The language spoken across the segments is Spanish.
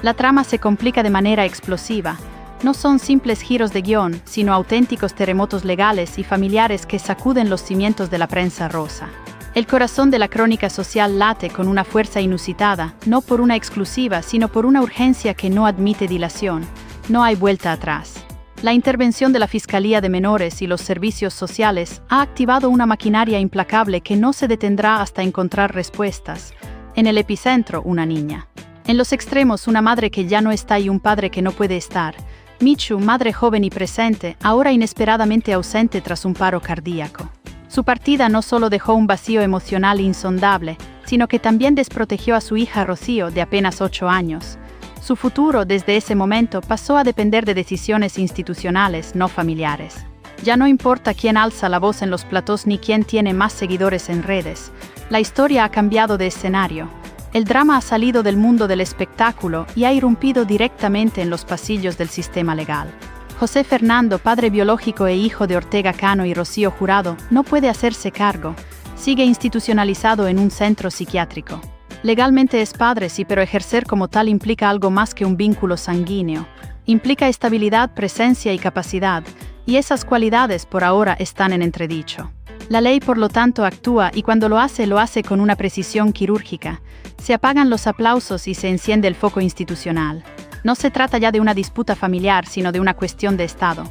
La trama se complica de manera explosiva. No son simples giros de guión, sino auténticos terremotos legales y familiares que sacuden los cimientos de la prensa rosa. El corazón de la crónica social late con una fuerza inusitada, no por una exclusiva, sino por una urgencia que no admite dilación. No hay vuelta atrás. La intervención de la Fiscalía de Menores y los servicios sociales ha activado una maquinaria implacable que no se detendrá hasta encontrar respuestas. En el epicentro, una niña. En los extremos, una madre que ya no está y un padre que no puede estar. Michu, madre joven y presente, ahora inesperadamente ausente tras un paro cardíaco. Su partida no solo dejó un vacío emocional insondable, sino que también desprotegió a su hija Rocío, de apenas 8 años. Su futuro, desde ese momento, pasó a depender de decisiones institucionales, no familiares. Ya no importa quién alza la voz en los platós ni quién tiene más seguidores en redes. La historia ha cambiado de escenario. El drama ha salido del mundo del espectáculo y ha irrumpido directamente en los pasillos del sistema legal. José Fernando, padre biológico e hijo de Ortega Cano y Rocío Jurado, no puede hacerse cargo. Sigue institucionalizado en un centro psiquiátrico. Legalmente es padre, sí, pero ejercer como tal implica algo más que un vínculo sanguíneo. Implica estabilidad, presencia y capacidad, y esas cualidades por ahora están en entredicho. La ley, por lo tanto, actúa y cuando lo hace con una precisión quirúrgica. Se apagan los aplausos y se enciende el foco institucional. No se trata ya de una disputa familiar, sino de una cuestión de Estado.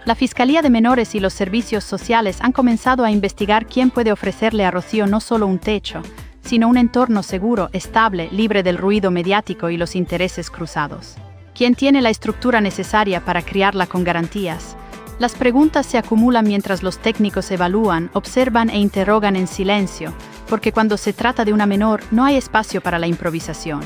La Fiscalía de Menores y los servicios sociales han comenzado a investigar quién puede ofrecerle a Rocío no solo un techo, sino un entorno seguro, estable, libre del ruido mediático y los intereses cruzados. ¿Quién tiene la estructura necesaria para criarla con garantías? Las preguntas se acumulan mientras los técnicos evalúan, observan e interrogan en silencio, porque cuando se trata de una menor no hay espacio para la improvisación.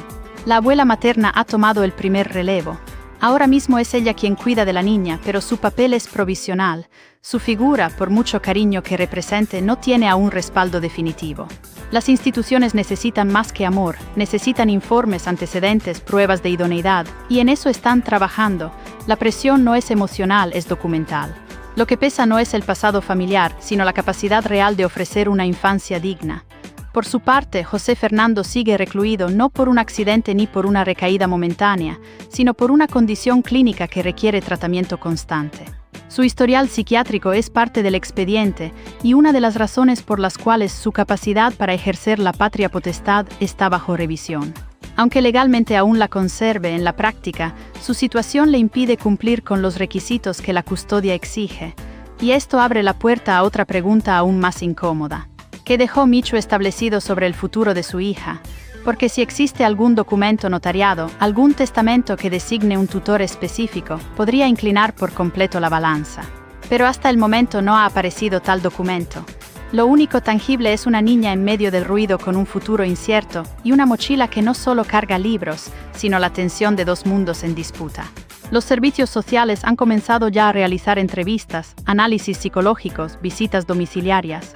La abuela materna ha tomado el primer relevo. Ahora mismo es ella quien cuida de la niña, pero su papel es provisional. Su figura, por mucho cariño que represente, no tiene aún respaldo definitivo. Las instituciones necesitan más que amor, necesitan informes, antecedentes, pruebas de idoneidad, y en eso están trabajando. La presión no es emocional, es documental. Lo que pesa no es el pasado familiar, sino la capacidad real de ofrecer una infancia digna. Por su parte, José Fernando sigue recluido no por un accidente ni por una recaída momentánea, sino por una condición clínica que requiere tratamiento constante. Su historial psiquiátrico es parte del expediente y una de las razones por las cuales su capacidad para ejercer la patria potestad está bajo revisión. Aunque legalmente aún la conserve, en la práctica, su situación le impide cumplir con los requisitos que la custodia exige. Y esto abre la puerta a otra pregunta aún más incómoda. ¿Qué dejó Michu establecido sobre el futuro de su hija? Porque si existe algún documento notariado, algún testamento que designe un tutor específico, podría inclinar por completo la balanza. Pero hasta el momento no ha aparecido tal documento. Lo único tangible es una niña en medio del ruido con un futuro incierto y una mochila que no solo carga libros, sino la tensión de dos mundos en disputa. Los servicios sociales han comenzado ya a realizar entrevistas, análisis psicológicos, visitas domiciliarias.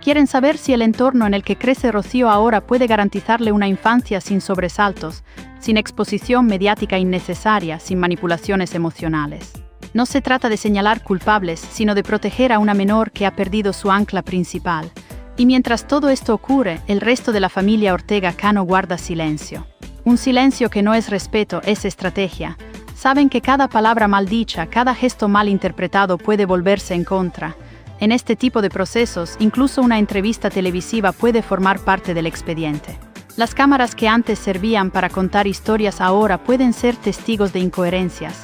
Quieren saber si el entorno en el que crece Rocío ahora puede garantizarle una infancia sin sobresaltos, sin exposición mediática innecesaria, sin manipulaciones emocionales. No se trata de señalar culpables, sino de proteger a una menor que ha perdido su ancla principal. Y mientras todo esto ocurre, el resto de la familia Ortega Cano guarda silencio. Un silencio que no es respeto, es estrategia. Saben que cada palabra mal dicha, cada gesto mal interpretado puede volverse en contra. En este tipo de procesos, incluso una entrevista televisiva puede formar parte del expediente. Las cámaras que antes servían para contar historias ahora pueden ser testigos de incoherencias.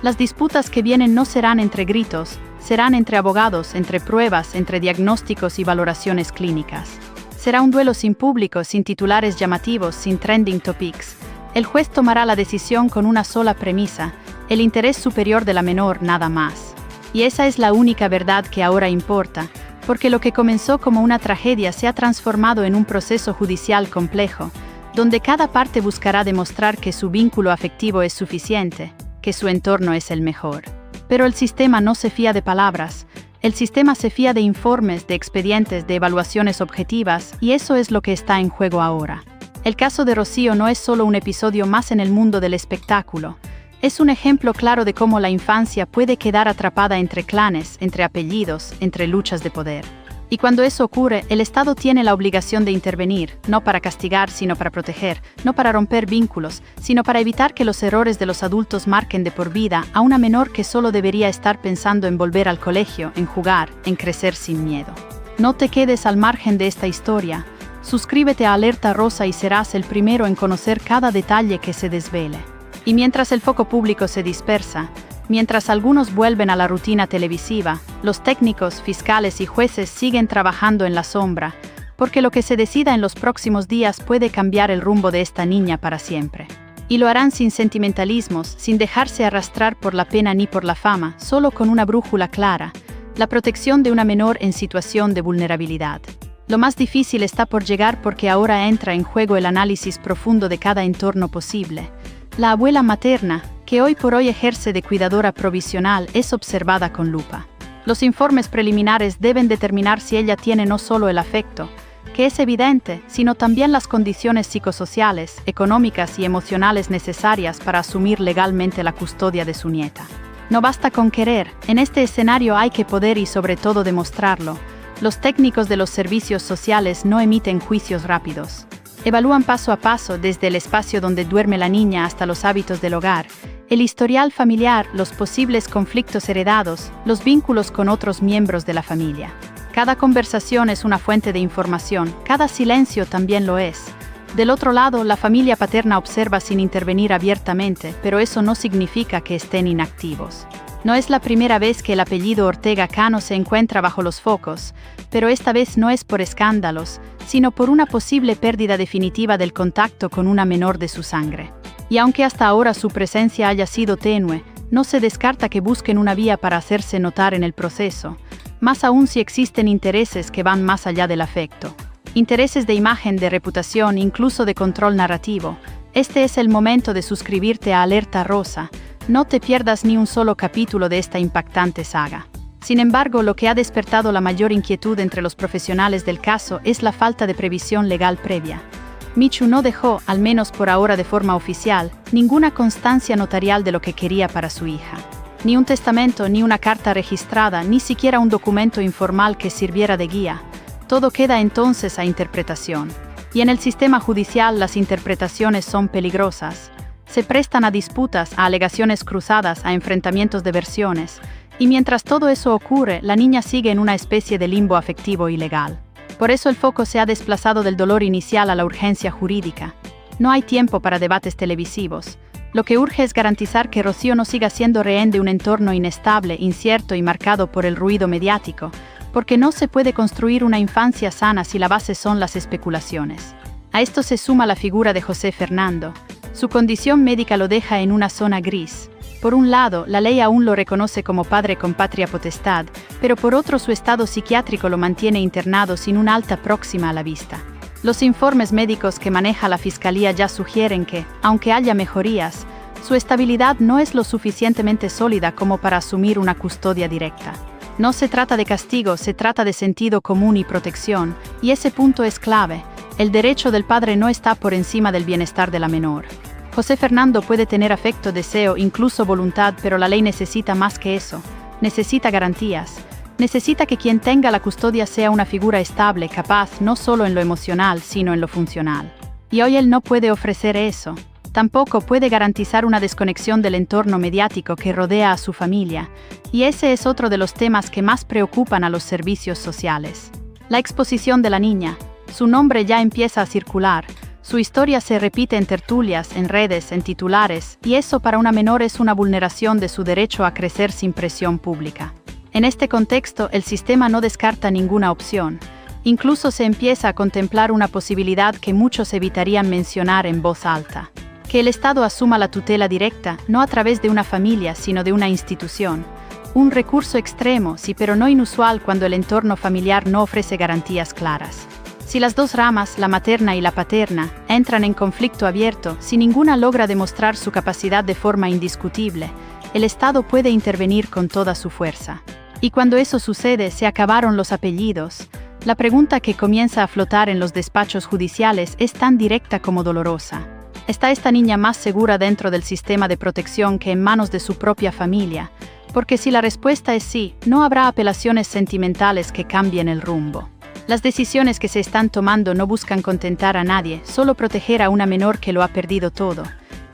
Las disputas que vienen no serán entre gritos, serán entre abogados, entre pruebas, entre diagnósticos y valoraciones clínicas. Será un duelo sin público, sin titulares llamativos, sin trending topics. El juez tomará la decisión con una sola premisa: el interés superior de la menor, nada más. Y esa es la única verdad que ahora importa, porque lo que comenzó como una tragedia se ha transformado en un proceso judicial complejo, donde cada parte buscará demostrar que su vínculo afectivo es suficiente, que su entorno es el mejor. Pero el sistema no se fía de palabras, el sistema se fía de informes, de expedientes, de evaluaciones objetivas, y eso es lo que está en juego ahora. El caso de Rocío no es solo un episodio más en el mundo del espectáculo. Es un ejemplo claro de cómo la infancia puede quedar atrapada entre clanes, entre apellidos, entre luchas de poder. Y cuando eso ocurre, el Estado tiene la obligación de intervenir, no para castigar, sino para proteger, no para romper vínculos, sino para evitar que los errores de los adultos marquen de por vida a una menor que solo debería estar pensando en volver al colegio, en jugar, en crecer sin miedo. No te quedes al margen de esta historia. Suscríbete a Alerta Rosa y serás el primero en conocer cada detalle que se desvele. Y mientras el foco público se dispersa, mientras algunos vuelven a la rutina televisiva, los técnicos, fiscales y jueces siguen trabajando en la sombra, porque lo que se decida en los próximos días puede cambiar el rumbo de esta niña para siempre. Y lo harán sin sentimentalismos, sin dejarse arrastrar por la pena ni por la fama, solo con una brújula clara: la protección de una menor en situación de vulnerabilidad. Lo más difícil está por llegar porque ahora entra en juego el análisis profundo de cada entorno posible. La abuela materna, que hoy por hoy ejerce de cuidadora provisional, es observada con lupa. Los informes preliminares deben determinar si ella tiene no solo el afecto, que es evidente, sino también las condiciones psicosociales, económicas y emocionales necesarias para asumir legalmente la custodia de su nieta. No basta con querer, en este escenario hay que poder y sobre todo demostrarlo. Los técnicos de los servicios sociales no emiten juicios rápidos. Evalúan paso a paso, desde el espacio donde duerme la niña hasta los hábitos del hogar, el historial familiar, los posibles conflictos heredados, los vínculos con otros miembros de la familia. Cada conversación es una fuente de información, cada silencio también lo es. Del otro lado, la familia paterna observa sin intervenir abiertamente, pero eso no significa que estén inactivos. No es la primera vez que el apellido Ortega Cano se encuentra bajo los focos, pero esta vez no es por escándalos, sino por una posible pérdida definitiva del contacto con una menor de su sangre. Y aunque hasta ahora su presencia haya sido tenue, no se descarta que busquen una vía para hacerse notar en el proceso, más aún si existen intereses que van más allá del afecto. Intereses de imagen, de reputación, incluso de control narrativo. Este es el momento de suscribirte a Alerta Rosa. No te pierdas ni un solo capítulo de esta impactante saga. Sin embargo, lo que ha despertado la mayor inquietud entre los profesionales del caso es la falta de previsión legal previa. Michu no dejó, al menos por ahora de forma oficial, ninguna constancia notarial de lo que quería para su hija. Ni un testamento, ni una carta registrada, ni siquiera un documento informal que sirviera de guía. Todo queda entonces a interpretación. Y en el sistema judicial las interpretaciones son peligrosas. Se prestan a disputas, a alegaciones cruzadas, a enfrentamientos de versiones. Y mientras todo eso ocurre, la niña sigue en una especie de limbo afectivo y legal. Por eso el foco se ha desplazado del dolor inicial a la urgencia jurídica. No hay tiempo para debates televisivos. Lo que urge es garantizar que Rocío no siga siendo rehén de un entorno inestable, incierto y marcado por el ruido mediático, porque no se puede construir una infancia sana si la base son las especulaciones. A esto se suma la figura de José Fernando. Su condición médica lo deja en una zona gris. Por un lado, la ley aún lo reconoce como padre con patria potestad, pero por otro su estado psiquiátrico lo mantiene internado sin una alta próxima a la vista. Los informes médicos que maneja la Fiscalía ya sugieren que, aunque haya mejorías, su estabilidad no es lo suficientemente sólida como para asumir una custodia directa. No se trata de castigo, se trata de sentido común y protección, y ese punto es clave. El derecho del padre no está por encima del bienestar de la menor. José Fernando puede tener afecto, deseo, incluso voluntad, pero la ley necesita más que eso. Necesita garantías. Necesita que quien tenga la custodia sea una figura estable, capaz no solo en lo emocional, sino en lo funcional. Y hoy él no puede ofrecer eso. Tampoco puede garantizar una desconexión del entorno mediático que rodea a su familia. Y ese es otro de los temas que más preocupan a los servicios sociales. La exposición de la niña. Su nombre ya empieza a circular. Su historia se repite en tertulias, en redes, en titulares, y eso para una menor es una vulneración de su derecho a crecer sin presión pública. En este contexto, el sistema no descarta ninguna opción. Incluso se empieza a contemplar una posibilidad que muchos evitarían mencionar en voz alta. Que el Estado asuma la tutela directa, no a través de una familia, sino de una institución. Un recurso extremo, sí, pero no inusual cuando el entorno familiar no ofrece garantías claras. Si las dos ramas, la materna y la paterna, entran en conflicto abierto, si ninguna logra demostrar su capacidad de forma indiscutible, el Estado puede intervenir con toda su fuerza. Y cuando eso sucede, se acabaron los apellidos. La pregunta que comienza a flotar en los despachos judiciales es tan directa como dolorosa. ¿Está esta niña más segura dentro del sistema de protección que en manos de su propia familia? Porque si la respuesta es sí, no habrá apelaciones sentimentales que cambien el rumbo. Las decisiones que se están tomando no buscan contentar a nadie, solo proteger a una menor que lo ha perdido todo.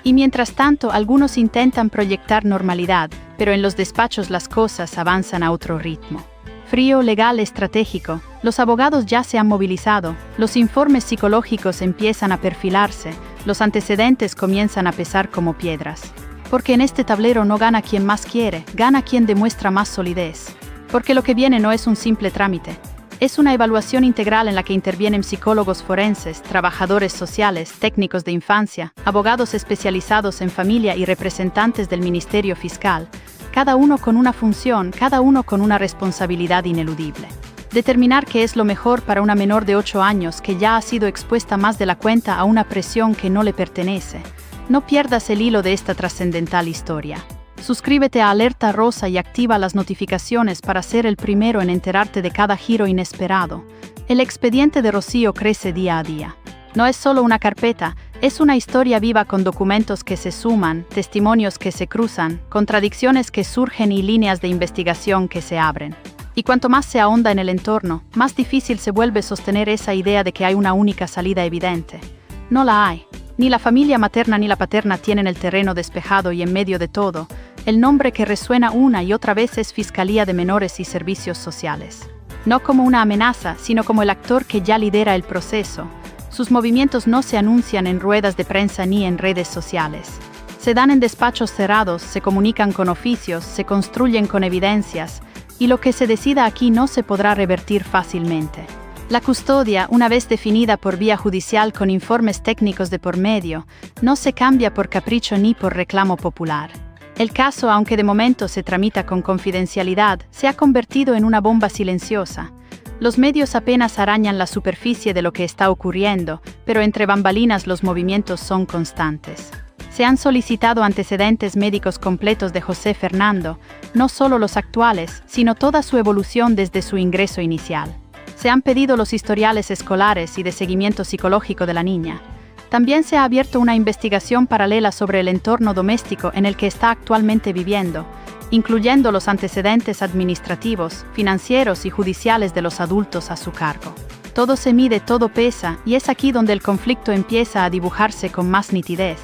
Y mientras tanto, algunos intentan proyectar normalidad, pero en los despachos las cosas avanzan a otro ritmo. Frío, legal, estratégico. Los abogados ya se han movilizado, los informes psicológicos empiezan a perfilarse, los antecedentes comienzan a pesar como piedras. Porque en este tablero no gana quien más quiere, gana quien demuestra más solidez. Porque lo que viene no es un simple trámite. Es una evaluación integral en la que intervienen psicólogos forenses, trabajadores sociales, técnicos de infancia, abogados especializados en familia y representantes del Ministerio Fiscal, cada uno con una función, cada uno con una responsabilidad ineludible. Determinar qué es lo mejor para una menor de 8 años que ya ha sido expuesta más de la cuenta a una presión que no le pertenece. No pierdas el hilo de esta trascendental historia. Suscríbete a Alerta Rosa y activa las notificaciones para ser el primero en enterarte de cada giro inesperado. El expediente de Rocío crece día a día. No es solo una carpeta, es una historia viva con documentos que se suman, testimonios que se cruzan, contradicciones que surgen y líneas de investigación que se abren. Y cuanto más se ahonda en el entorno, más difícil se vuelve sostener esa idea de que hay una única salida evidente. No la hay. Ni la familia materna ni la paterna tienen el terreno despejado y en medio de todo, el nombre que resuena una y otra vez es Fiscalía de Menores y Servicios Sociales. No como una amenaza, sino como el actor que ya lidera el proceso. Sus movimientos no se anuncian en ruedas de prensa ni en redes sociales. Se dan en despachos cerrados, se comunican con oficios, se construyen con evidencias, y lo que se decida aquí no se podrá revertir fácilmente. La custodia, una vez definida por vía judicial con informes técnicos de por medio, no se cambia por capricho ni por reclamo popular. El caso, aunque de momento se tramita con confidencialidad, se ha convertido en una bomba silenciosa. Los medios apenas arañan la superficie de lo que está ocurriendo, pero entre bambalinas los movimientos son constantes. Se han solicitado antecedentes médicos completos de José Fernando, no solo los actuales, sino toda su evolución desde su ingreso inicial. Se han pedido los historiales escolares y de seguimiento psicológico de la niña. También se ha abierto una investigación paralela sobre el entorno doméstico en el que está actualmente viviendo, incluyendo los antecedentes administrativos, financieros y judiciales de los adultos a su cargo. Todo se mide, todo pesa, y es aquí donde el conflicto empieza a dibujarse con más nitidez.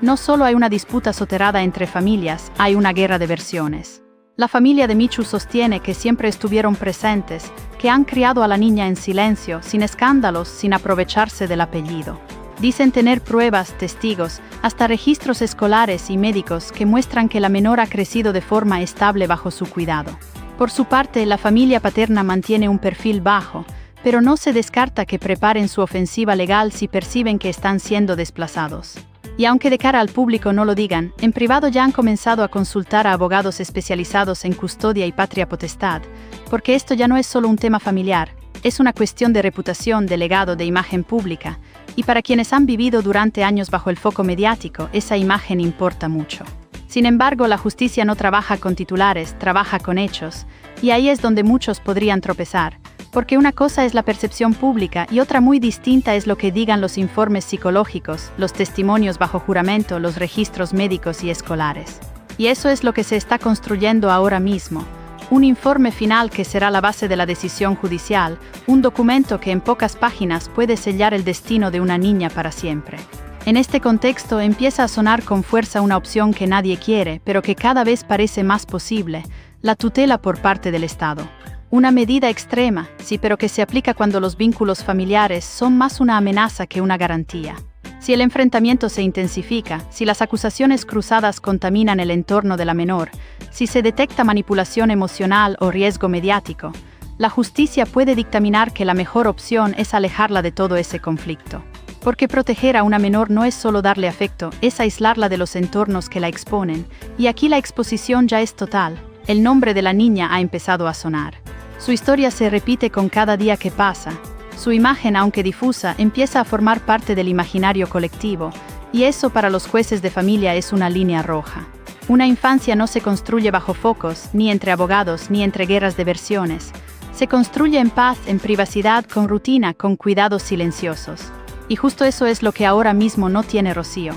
No solo hay una disputa soterrada entre familias, hay una guerra de versiones. La familia de Michu sostiene que siempre estuvieron presentes, que han criado a la niña en silencio, sin escándalos, sin aprovecharse del apellido. Dicen tener pruebas, testigos, hasta registros escolares y médicos que muestran que la menor ha crecido de forma estable bajo su cuidado. Por su parte, la familia paterna mantiene un perfil bajo, pero no se descarta que preparen su ofensiva legal si perciben que están siendo desplazados. Y aunque de cara al público no lo digan, en privado ya han comenzado a consultar a abogados especializados en custodia y patria potestad, porque esto ya no es solo un tema familiar, es una cuestión de reputación, de legado, de imagen pública, y para quienes han vivido durante años bajo el foco mediático, esa imagen importa mucho. Sin embargo, la justicia no trabaja con titulares, trabaja con hechos, y ahí es donde muchos podrían tropezar, porque una cosa es la percepción pública y otra muy distinta es lo que digan los informes psicológicos, los testimonios bajo juramento, los registros médicos y escolares. Y eso es lo que se está construyendo ahora mismo. Un informe final que será la base de la decisión judicial, un documento que en pocas páginas puede sellar el destino de una niña para siempre. En este contexto empieza a sonar con fuerza una opción que nadie quiere, pero que cada vez parece más posible, la tutela por parte del Estado. Una medida extrema, sí, pero que se aplica cuando los vínculos familiares son más una amenaza que una garantía. Si el enfrentamiento se intensifica, si las acusaciones cruzadas contaminan el entorno de la menor, si se detecta manipulación emocional o riesgo mediático, la justicia puede dictaminar que la mejor opción es alejarla de todo ese conflicto. Porque proteger a una menor no es solo darle afecto, es aislarla de los entornos que la exponen, y aquí la exposición ya es total. El nombre de la niña ha empezado a sonar. Su historia se repite con cada día que pasa. Su imagen, aunque difusa, empieza a formar parte del imaginario colectivo, y eso para los jueces de familia es una línea roja. Una infancia no se construye bajo focos, ni entre abogados, ni entre guerras de versiones. Se construye en paz, en privacidad, con rutina, con cuidados silenciosos. Y justo eso es lo que ahora mismo no tiene Rocío.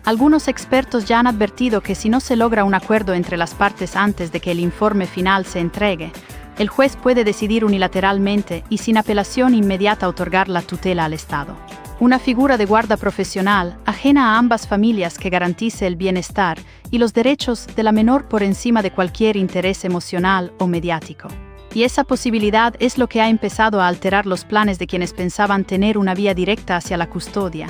Algunos expertos ya han advertido que si no se logra un acuerdo entre las partes antes de que el informe final se entregue, el juez puede decidir unilateralmente y sin apelación inmediata otorgar la tutela al Estado. Una figura de guarda profesional, ajena a ambas familias, que garantice el bienestar y los derechos de la menor por encima de cualquier interés emocional o mediático. Y esa posibilidad es lo que ha empezado a alterar los planes de quienes pensaban tener una vía directa hacia la custodia,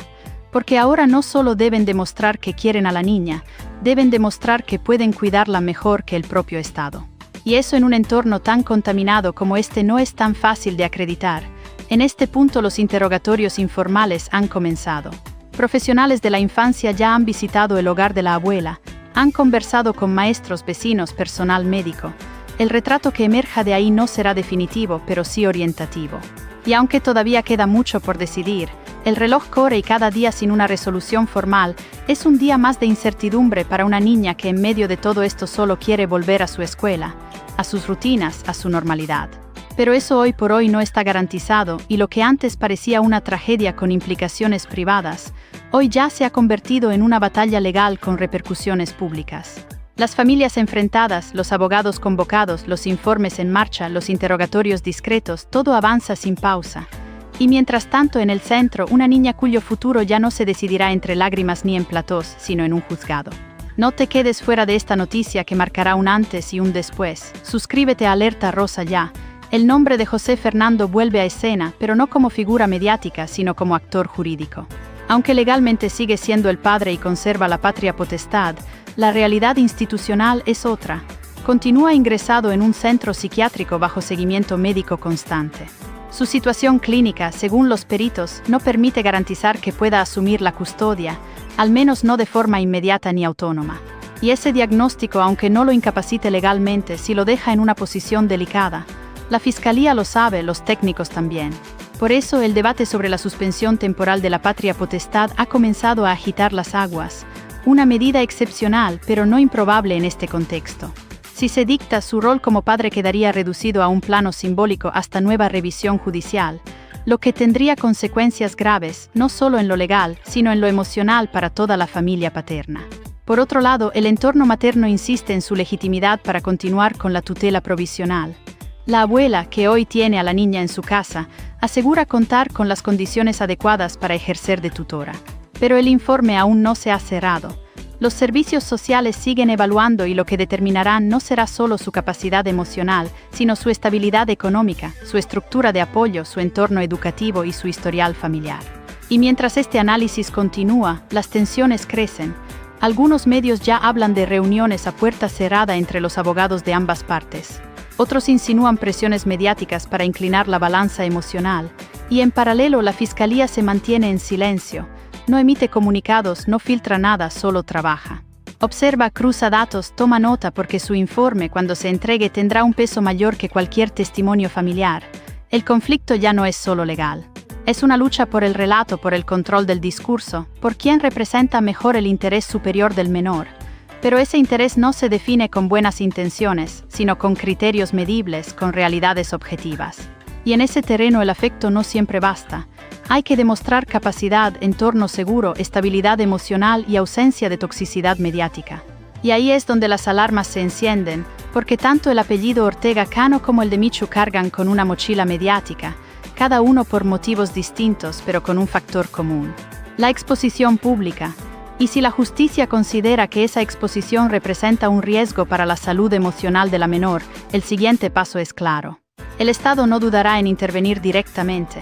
porque ahora no solo deben demostrar que quieren a la niña, deben demostrar que pueden cuidarla mejor que el propio Estado. Y eso en un entorno tan contaminado como este no es tan fácil de acreditar. En este punto los interrogatorios informales han comenzado. Profesionales de la infancia ya han visitado el hogar de la abuela, han conversado con maestros, vecinos, personal médico. El retrato que emerja de ahí no será definitivo, pero sí orientativo. Y aunque todavía queda mucho por decidir, el reloj corre y cada día sin una resolución formal es un día más de incertidumbre para una niña que en medio de todo esto solo quiere volver a su escuela, a sus rutinas, a su normalidad. Pero eso hoy por hoy no está garantizado y lo que antes parecía una tragedia con implicaciones privadas, hoy ya se ha convertido en una batalla legal con repercusiones públicas. Las familias enfrentadas, los abogados convocados, los informes en marcha, los interrogatorios discretos, todo avanza sin pausa. Y mientras tanto en el centro, una niña cuyo futuro ya no se decidirá entre lágrimas ni en platós, sino en un juzgado. No te quedes fuera de esta noticia que marcará un antes y un después. Suscríbete a Alerta Rosa ya. El nombre de José Fernando vuelve a escena, pero no como figura mediática, sino como actor jurídico. Aunque legalmente sigue siendo el padre y conserva la patria potestad, la realidad institucional es otra. Continúa ingresado en un centro psiquiátrico bajo seguimiento médico constante. Su situación clínica, según los peritos, no permite garantizar que pueda asumir la custodia, al menos no de forma inmediata ni autónoma. Y ese diagnóstico, aunque no lo incapacite legalmente, sí lo deja en una posición delicada. La Fiscalía lo sabe, los técnicos también. Por eso el debate sobre la suspensión temporal de la patria potestad ha comenzado a agitar las aguas, una medida excepcional pero no improbable en este contexto. Si se dicta, su rol como padre quedaría reducido a un plano simbólico hasta nueva revisión judicial, lo que tendría consecuencias graves, no solo en lo legal, sino en lo emocional para toda la familia paterna. Por otro lado, el entorno materno insiste en su legitimidad para continuar con la tutela provisional. La abuela, que hoy tiene a la niña en su casa, asegura contar con las condiciones adecuadas para ejercer de tutora. Pero el informe aún no se ha cerrado. Los servicios sociales siguen evaluando y lo que determinarán no será solo su capacidad emocional, sino su estabilidad económica, su estructura de apoyo, su entorno educativo y su historial familiar. Y mientras este análisis continúa, las tensiones crecen. Algunos medios ya hablan de reuniones a puerta cerrada entre los abogados de ambas partes. Otros insinúan presiones mediáticas para inclinar la balanza emocional, y en paralelo la Fiscalía se mantiene en silencio, no emite comunicados, no filtra nada, solo trabaja. Observa, cruza datos, toma nota porque su informe, cuando se entregue, tendrá un peso mayor que cualquier testimonio familiar. El conflicto ya no es solo legal. Es una lucha por el relato, por el control del discurso, por quién representa mejor el interés superior del menor. Pero ese interés no se define con buenas intenciones, sino con criterios medibles, con realidades objetivas. Y en ese terreno el afecto no siempre basta. Hay que demostrar capacidad, entorno seguro, estabilidad emocional y ausencia de toxicidad mediática. Y ahí es donde las alarmas se encienden, porque tanto el apellido Ortega Cano como el de Michu cargan con una mochila mediática, cada uno por motivos distintos pero con un factor común: la exposición pública. Y si la justicia considera que esa exposición representa un riesgo para la salud emocional de la menor, el siguiente paso es claro. El Estado no dudará en intervenir directamente.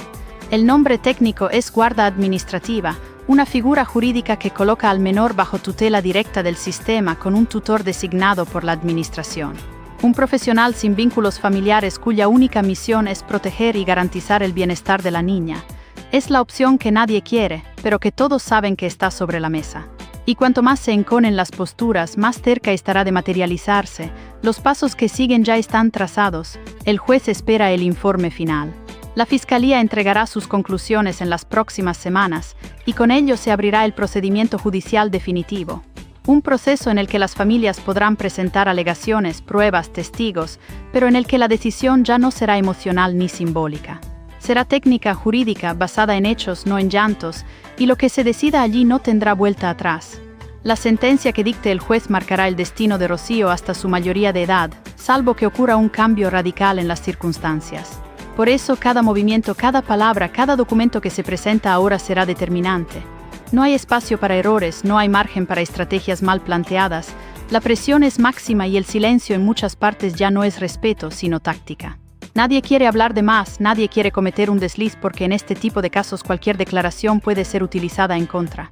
El nombre técnico es guarda administrativa, una figura jurídica que coloca al menor bajo tutela directa del sistema con un tutor designado por la administración. Un profesional sin vínculos familiares cuya única misión es proteger y garantizar el bienestar de la niña. Es la opción que nadie quiere, pero que todos saben que está sobre la mesa. Y cuanto más se enconen las posturas, más cerca estará de materializarse. Los pasos que siguen ya están trazados. El juez espera el informe final. La Fiscalía entregará sus conclusiones en las próximas semanas, y con ello se abrirá el procedimiento judicial definitivo. Un proceso en el que las familias podrán presentar alegaciones, pruebas, testigos, pero en el que la decisión ya no será emocional ni simbólica. Será técnica, jurídica, basada en hechos, no en llantos, y lo que se decida allí no tendrá vuelta atrás. La sentencia que dicte el juez marcará el destino de Rocío hasta su mayoría de edad, salvo que ocurra un cambio radical en las circunstancias. Por eso, cada movimiento, cada palabra, cada documento que se presenta ahora será determinante. No hay espacio para errores, no hay margen para estrategias mal planteadas. La presión es máxima y el silencio en muchas partes ya no es respeto, sino táctica. Nadie quiere hablar de más, nadie quiere cometer un desliz porque en este tipo de casos cualquier declaración puede ser utilizada en contra.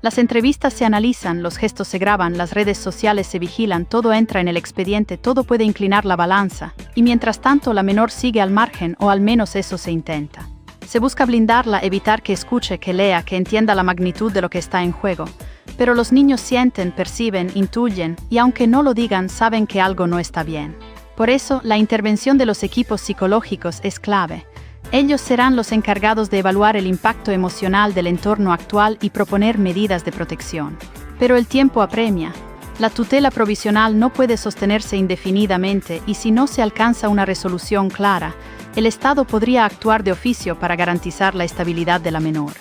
Las entrevistas se analizan, los gestos se graban, las redes sociales se vigilan, todo entra en el expediente, todo puede inclinar la balanza, y mientras tanto la menor sigue al margen, o al menos eso se intenta. Se busca blindarla, evitar que escuche, que lea, que entienda la magnitud de lo que está en juego. Pero los niños sienten, perciben, intuyen, y aunque no lo digan, saben que algo no está bien. Por eso, la intervención de los equipos psicológicos es clave. Ellos serán los encargados de evaluar el impacto emocional del entorno actual y proponer medidas de protección. Pero el tiempo apremia. La tutela provisional no puede sostenerse indefinidamente y si no se alcanza una resolución clara, el Estado podría actuar de oficio para garantizar la estabilidad de la menor.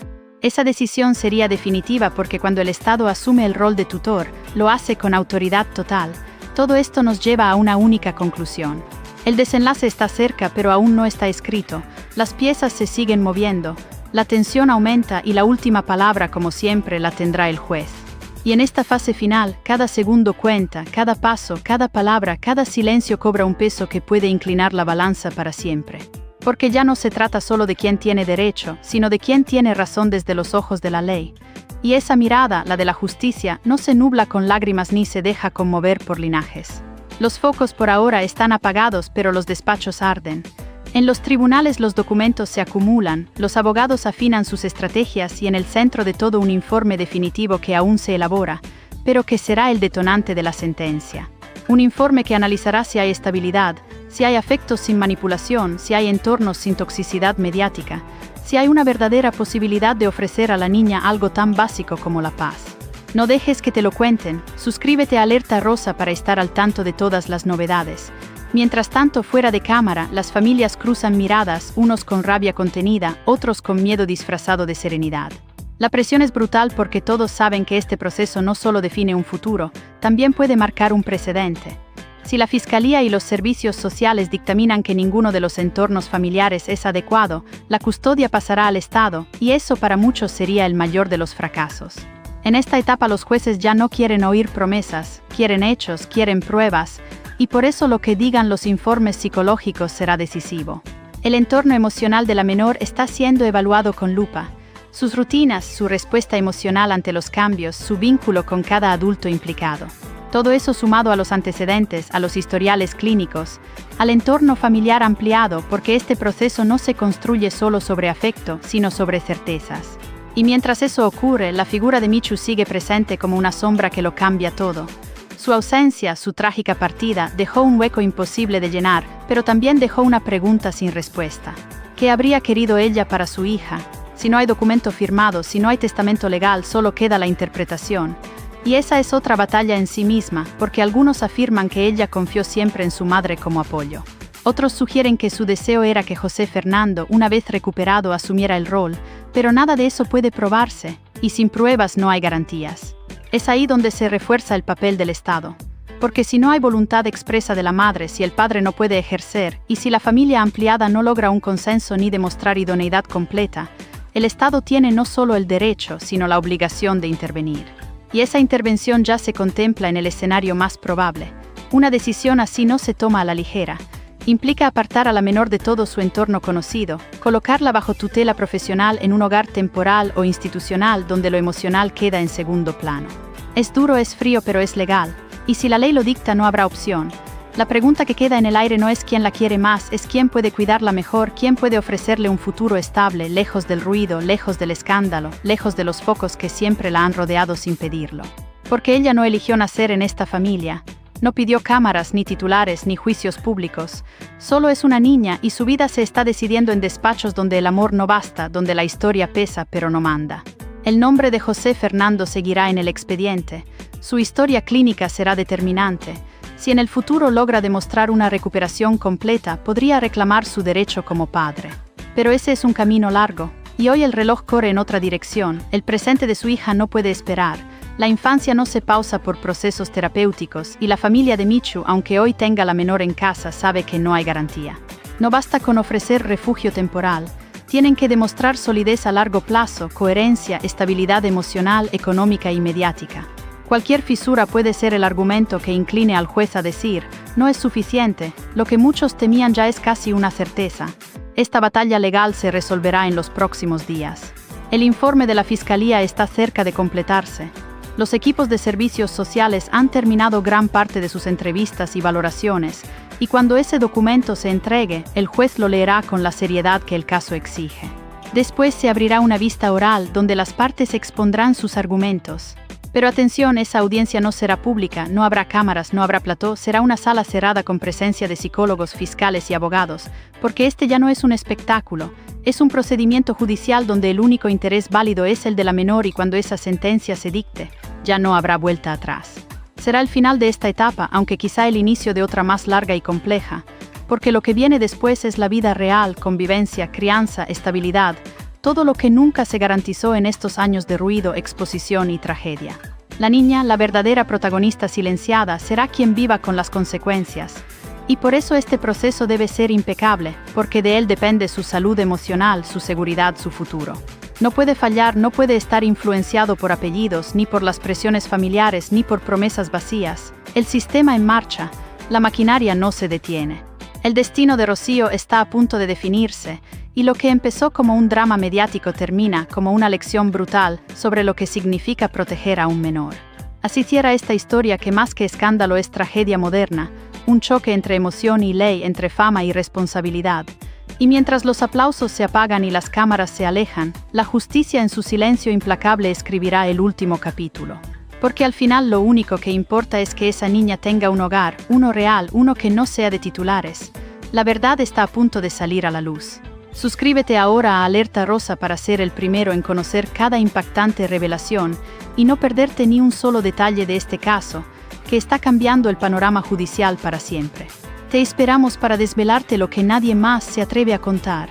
Esa decisión sería definitiva porque cuando el Estado asume el rol de tutor, lo hace con autoridad total. Todo esto nos lleva a una única conclusión. El desenlace está cerca, pero aún no está escrito. Las piezas se siguen moviendo, la tensión aumenta y la última palabra, como siempre, la tendrá el juez. Y en esta fase final, cada segundo cuenta, cada paso, cada palabra, cada silencio cobra un peso que puede inclinar la balanza para siempre. Porque ya no se trata solo de quién tiene derecho, sino de quién tiene razón desde los ojos de la ley. Y esa mirada, la de la justicia, no se nubla con lágrimas ni se deja conmover por linajes. Los focos por ahora están apagados, pero los despachos arden. En los tribunales los documentos se acumulan, los abogados afinan sus estrategias y en el centro de todo un informe definitivo que aún se elabora, pero que será el detonante de la sentencia. Un informe que analizará si hay estabilidad, si hay afectos sin manipulación, si hay entornos sin toxicidad mediática, si hay una verdadera posibilidad de ofrecer a la niña algo tan básico como la paz. No dejes que te lo cuenten, suscríbete a Alerta Rosa para estar al tanto de todas las novedades. Mientras tanto, fuera de cámara, las familias cruzan miradas, unos con rabia contenida, otros con miedo disfrazado de serenidad. La presión es brutal porque todos saben que este proceso no solo define un futuro, también puede marcar un precedente. Si la Fiscalía y los servicios sociales dictaminan que ninguno de los entornos familiares es adecuado, la custodia pasará al Estado, y eso para muchos sería el mayor de los fracasos. En esta etapa los jueces ya no quieren oír promesas, quieren hechos, quieren pruebas, y por eso lo que digan los informes psicológicos será decisivo. El entorno emocional de la menor está siendo evaluado con lupa. Sus rutinas, su respuesta emocional ante los cambios, su vínculo con cada adulto implicado. Todo eso sumado a los antecedentes, a los historiales clínicos, al entorno familiar ampliado, porque este proceso no se construye solo sobre afecto, sino sobre certezas. Y mientras eso ocurre, la figura de Michu sigue presente como una sombra que lo cambia todo. Su ausencia, su trágica partida, dejó un hueco imposible de llenar, pero también dejó una pregunta sin respuesta. ¿Qué habría querido ella para su hija? Si no hay documento firmado, si no hay testamento legal, solo queda la interpretación. Y esa es otra batalla en sí misma, porque algunos afirman que ella confió siempre en su madre como apoyo. Otros sugieren que su deseo era que José Fernando, una vez recuperado, asumiera el rol, pero nada de eso puede probarse, y sin pruebas no hay garantías. Es ahí donde se refuerza el papel del Estado. Porque si no hay voluntad expresa de la madre, si el padre no puede ejercer, y si la familia ampliada no logra un consenso ni demostrar idoneidad completa, el Estado tiene no solo el derecho, sino la obligación de intervenir. Y esa intervención ya se contempla en el escenario más probable. Una decisión así no se toma a la ligera. Implica apartar a la menor de todo su entorno conocido, colocarla bajo tutela profesional en un hogar temporal o institucional donde lo emocional queda en segundo plano. Es duro, es frío, pero es legal, y si la ley lo dicta no habrá opción. La pregunta que queda en el aire no es quién la quiere más, es quién puede cuidarla mejor, quién puede ofrecerle un futuro estable, lejos del ruido, lejos del escándalo, lejos de los focos que siempre la han rodeado sin pedirlo. Porque ella no eligió nacer en esta familia. No pidió cámaras, ni titulares, ni juicios públicos. Solo es una niña y su vida se está decidiendo en despachos donde el amor no basta, donde la historia pesa pero no manda. El nombre de José Fernando seguirá en el expediente. Su historia clínica será determinante. Si en el futuro logra demostrar una recuperación completa, podría reclamar su derecho como padre. Pero ese es un camino largo, y hoy el reloj corre en otra dirección. El presente de su hija no puede esperar. La infancia no se pausa por procesos terapéuticos y la familia de Michu, aunque hoy tenga la menor en casa, sabe que no hay garantía. No basta con ofrecer refugio temporal, tienen que demostrar solidez a largo plazo, coherencia, estabilidad emocional, económica y mediática. Cualquier fisura puede ser el argumento que incline al juez a decir, no es suficiente, lo que muchos temían ya es casi una certeza. Esta batalla legal se resolverá en los próximos días. El informe de la Fiscalía está cerca de completarse. Los equipos de servicios sociales han terminado gran parte de sus entrevistas y valoraciones, y cuando ese documento se entregue, el juez lo leerá con la seriedad que el caso exige. Después se abrirá una vista oral donde las partes expondrán sus argumentos. Pero atención, esa audiencia no será pública, no habrá cámaras, no habrá plató, será una sala cerrada con presencia de psicólogos, fiscales y abogados, porque este ya no es un espectáculo, es un procedimiento judicial donde el único interés válido es el de la menor y cuando esa sentencia se dicte, ya no habrá vuelta atrás. Será el final de esta etapa, aunque quizá el inicio de otra más larga y compleja, porque lo que viene después es la vida real, convivencia, crianza, estabilidad, todo lo que nunca se garantizó en estos años de ruido, exposición y tragedia. La niña, la verdadera protagonista silenciada, será quien viva con las consecuencias. Y por eso este proceso debe ser impecable, porque de él depende su salud emocional, su seguridad, su futuro. No puede fallar, no puede estar influenciado por apellidos, ni por las presiones familiares, ni por promesas vacías. El sistema en marcha, la maquinaria no se detiene. El destino de Rocío está a punto de definirse, y lo que empezó como un drama mediático termina como una lección brutal sobre lo que significa proteger a un menor. Así cierra esta historia que más que escándalo es tragedia moderna, un choque entre emoción y ley, entre fama y responsabilidad. Y mientras los aplausos se apagan y las cámaras se alejan, la justicia en su silencio implacable escribirá el último capítulo. Porque al final lo único que importa es que esa niña tenga un hogar, uno real, uno que no sea de titulares. La verdad está a punto de salir a la luz. Suscríbete ahora a Alerta Rosa para ser el primero en conocer cada impactante revelación y no perderte ni un solo detalle de este caso, que está cambiando el panorama judicial para siempre. Te esperamos para desvelarte lo que nadie más se atreve a contar.